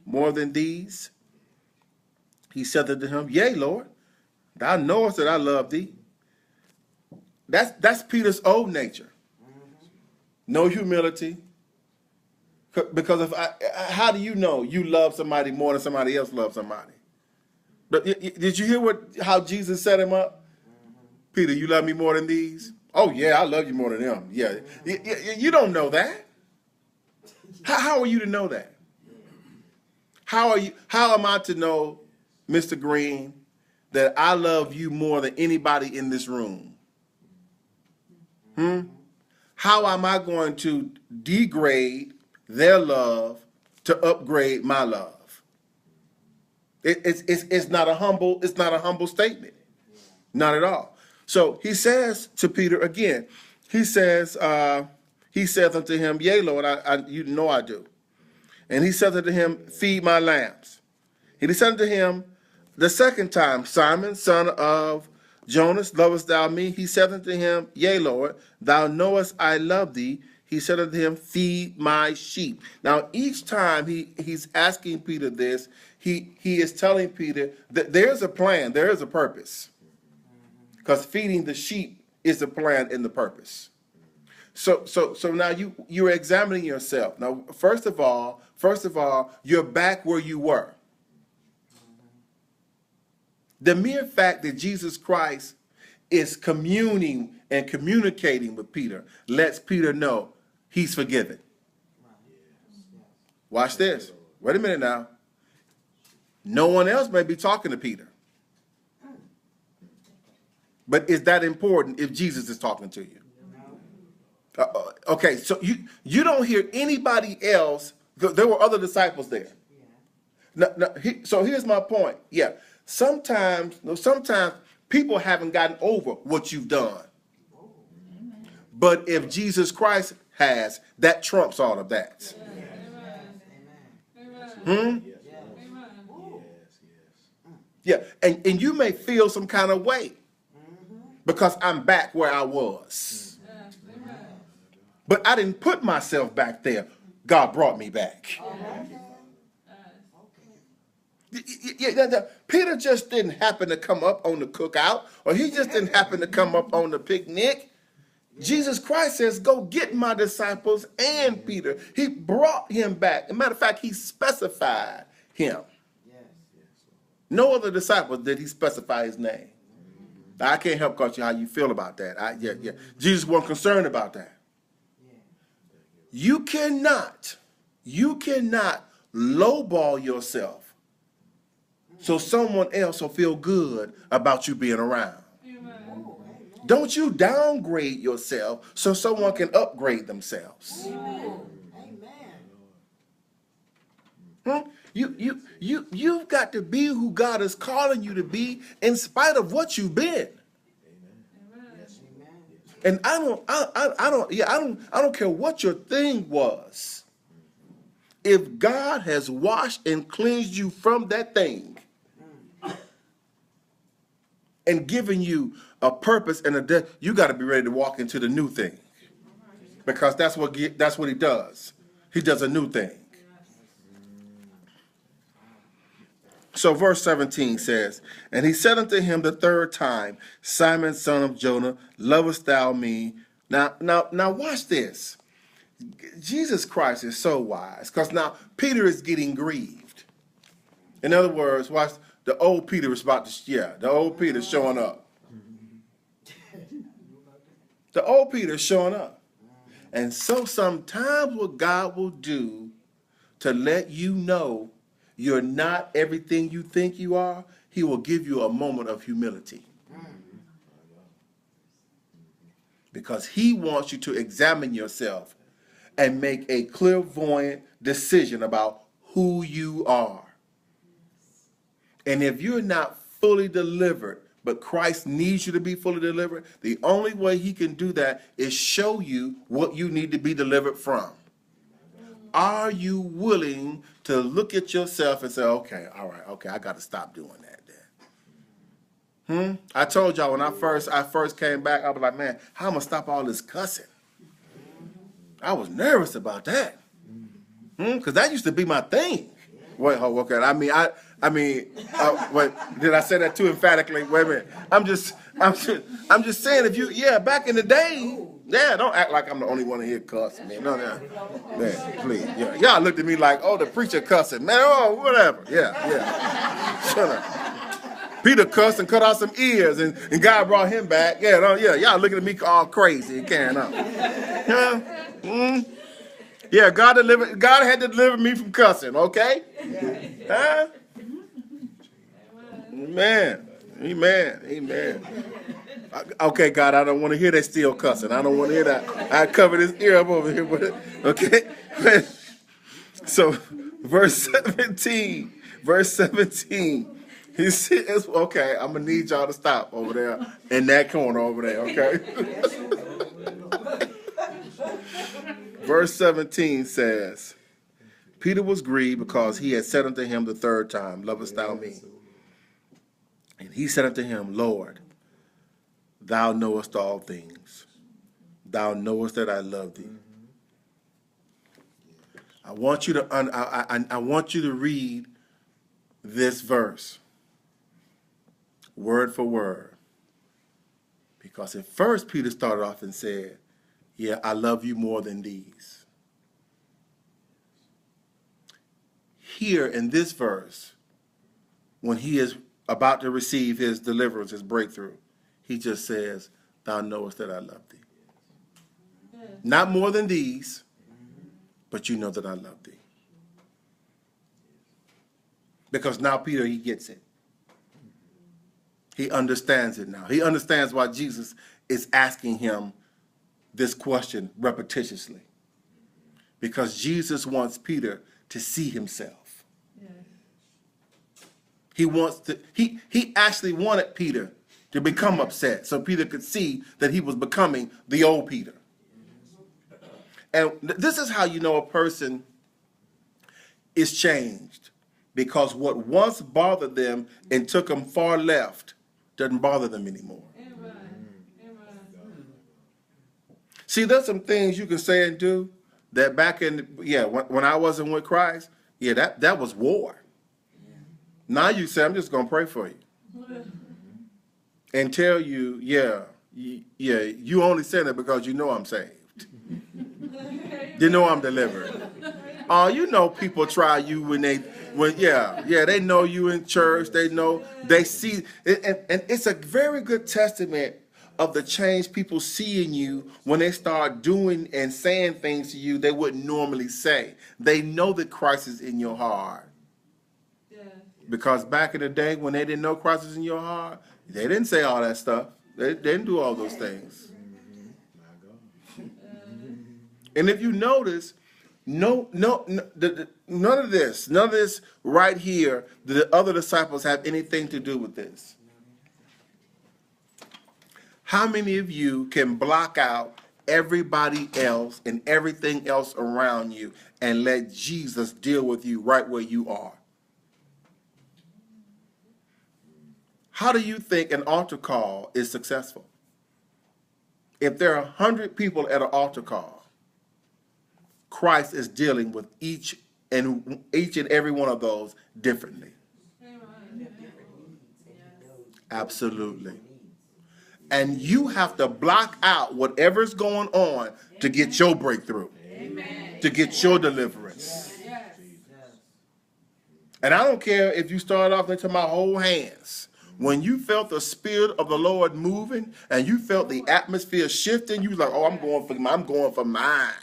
more than these? He said unto him, Yea, Lord, thou knowest that I love thee. That's Peter's old nature. No humility. Because how do you know you love somebody more than somebody else loves somebody? But did you hear how Jesus set him up? Peter, you love me more than these? Oh yeah, I love you more than them. Yeah, you don't know that. How are you to know that? How am I to know, Mr. Green, that I love you more than anybody in this room? How am I going to degrade their love to upgrade my love? It's not a humble statement. Not at all. So he says to Peter again, he saith unto him, Yea, Lord, you know I do. And he said unto him, Feed my lambs. And he said unto him the second time, Simon, son of Jonas, lovest thou me? He said unto him, Yea, Lord, thou knowest I love thee. He said unto him, Feed my sheep. Now, each time he's asking Peter this, he is telling Peter that there's a plan, there is a purpose. Because feeding the sheep is the plan and the purpose. So now you're examining yourself. Now, first of all, you're back where you were. The mere fact that Jesus Christ is communing and communicating with Peter lets Peter know he's forgiven. Watch this. Wait a minute now. No one else may be talking to Peter. But is that important if Jesus is talking to you? Okay, so you don't hear anybody else. There were other disciples there. So here's my point. Yeah, sometimes people haven't gotten over what you've done. But if Jesus Christ has, that trumps all of that. Yeah, and you may feel some kind of way because I'm back where I was. But I didn't put myself back there. God brought me back. Peter just didn't happen to come up on the cookout, or he just didn't happen to come up on the picnic. Jesus Christ says, go get my disciples and Peter. He brought him back. As a matter of fact, he specified him. No other disciple did he specify his name. Now, I can't help you how you feel about that. Jesus wasn't concerned about that. You cannot lowball yourself so someone else will feel good about you being around. Don't you downgrade yourself so someone can upgrade themselves. You've got to be who God is calling you to be in spite of what you've been. And I don't care what your thing was. If God has washed and cleansed you from that thing and given you a purpose and a death, you got to be ready to walk into the new thing. Because that's what he does. He does a new thing. So verse 17 says, And he said unto him the third time, Simon, son of Jonah, lovest thou me? Now watch this. Jesus Christ is so wise, because now Peter is getting grieved. In other words, watch, the old Peter is the old Peter is showing up. The old Peter is showing up. And so sometimes what God will do to let you know you're not everything you think you are, he will give you a moment of humility. Because he wants you to examine yourself and make a clairvoyant decision about who you are. And if you're not fully delivered, but Christ needs you to be fully delivered, the only way he can do that is show you what you need to be delivered from. Are you willing to look at yourself and say, okay, all right, okay, I got to stop doing that then? I told y'all when I first came back, I was like, man, how am I going to stop all this cussing? I was nervous about that. Because that used to be my thing. Wait, hold, okay. Wait, did I say that too emphatically? Wait a minute. I'm just saying, if you, yeah, back in the day, yeah, don't act like I'm the only one here cussing, man. No, no, man, please, yeah. Y'all looked at me like, oh, the preacher cussing, man. Oh, whatever. Yeah. Shut up. Peter cussed and cut out some ears, and God brought him back. Yeah, no, yeah. Y'all looking at me all crazy and carrying on. Yeah. Yeah, God had to deliver me from cussing, okay? Huh? Amen. Okay, God, I don't want to hear that still cussing. I don't want to hear that. I covered his ear up over here, but okay. So, verse 17. He says, okay, I'm gonna need y'all to stop over there in that corner over there, okay? Verse 17 says, Peter was grieved because he had said unto him the third time, lovest thou me? And he said unto him, Lord, thou knowest all things. Thou knowest that I love thee. I want you to I want you to read this verse word for word. Because at first Peter started off and said, yeah, I love you more than these. Here in this verse, when he is about to receive his deliverance, his breakthrough, he just says, thou knowest that I love thee. Yes. Not more than these, but you know that I love thee. Because now Peter, he gets it. He understands it now. He understands why Jesus is asking him this question repetitiously. Because Jesus wants Peter to see himself. Yes. He actually wanted Peter to become upset so Peter could see that he was becoming the old Peter. And this is how you know a person is changed. Because what once bothered them and took them far left doesn't bother them anymore. See, there's some things you can say and do that back in, when I wasn't with Christ, that was war. Yeah. Now you say, I'm just going to pray for you. And tell you, you only said it because you know I'm saved. You know I'm delivered. You know people try you they know you in church, they see, and it's a very good testament of the change people see in you when they start doing and saying things to you they wouldn't normally say. They know that Christ is in your heart. Yeah. Because back in the day when they didn't know Christ is in your heart, they didn't say all that stuff. They didn't do all those things. And if you notice, none of this right here, the other disciples have anything to do with this. How many of you can block out everybody else and everything else around you and let Jesus deal with you right where you are? How do you think an altar call is successful? If there are 100 people at an altar call, Christ is dealing with each and every one of those differently. Absolutely. And you have to block out whatever's going on to get your breakthrough, to get your deliverance. And I don't care if you start off into my whole hands. When you felt the Spirit of the Lord moving and you felt the atmosphere shifting, you was like, oh, I'm going for mine.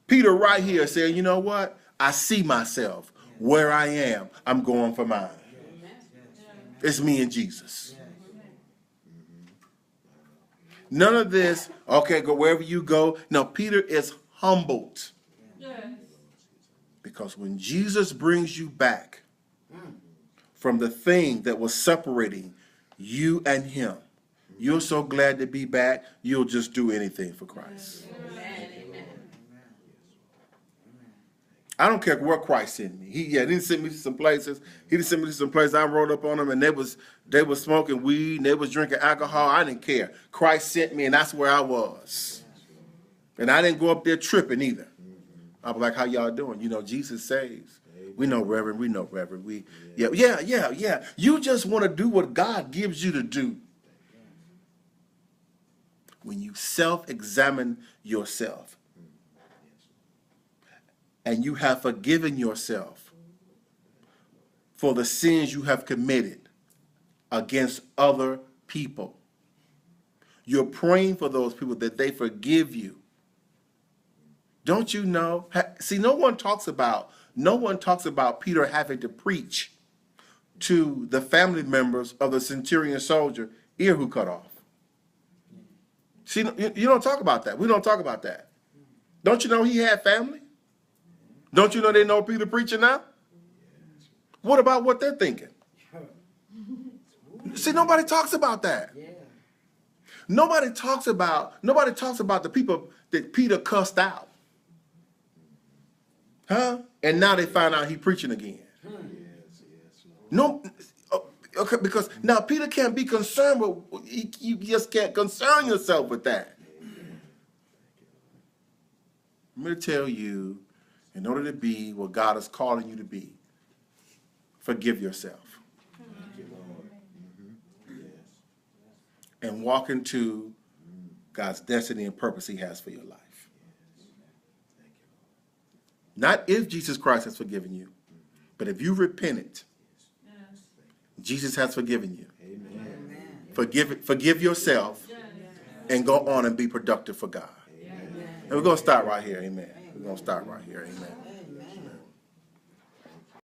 Peter right here saying, you know what? I see myself where I am. I'm going for mine. It's me and Jesus. None of this, okay, go wherever you go. No, Peter is humbled. Because when Jesus brings you back from the thing that was separating you and him, you're so glad to be back, you'll just do anything for Christ. I don't care where Christ sent me. He didn't send me to some places. He didn't send me to some places. I rolled up on them and they was smoking weed and they was drinking alcohol. I didn't care. Christ sent me and that's where I was. And I didn't go up there tripping either. I was like, how y'all doing? You know, Jesus saves. We know, Reverend. We know, Reverend. Yeah. You just want to do what God gives you to do. When you self-examine yourself and you have forgiven yourself for the sins you have committed against other people, you're praying for those people that they forgive you. Don't you know? See, no one talks about Peter having to preach to the family members of the centurion soldier, ear who cut off. See, you don't talk about that. We don't talk about that. Don't you know he had family? Don't you know they know Peter preaching now? What about what they're thinking? See, nobody talks about that. Nobody talks about the people that Peter cussed out. Huh? And now they find out he's preaching again. No, okay, because now Peter can't be concerned with, you just can't concern yourself with that. I'm going to tell you, in order to be what God is calling you to be, forgive yourself. And walk into God's destiny and purpose he has for your life. Not if Jesus Christ has forgiven you, but if you repented, Jesus has forgiven you. Forgive yourself and go on and be productive for God. And we're going to start right here. Amen. We're going to start right here. Amen.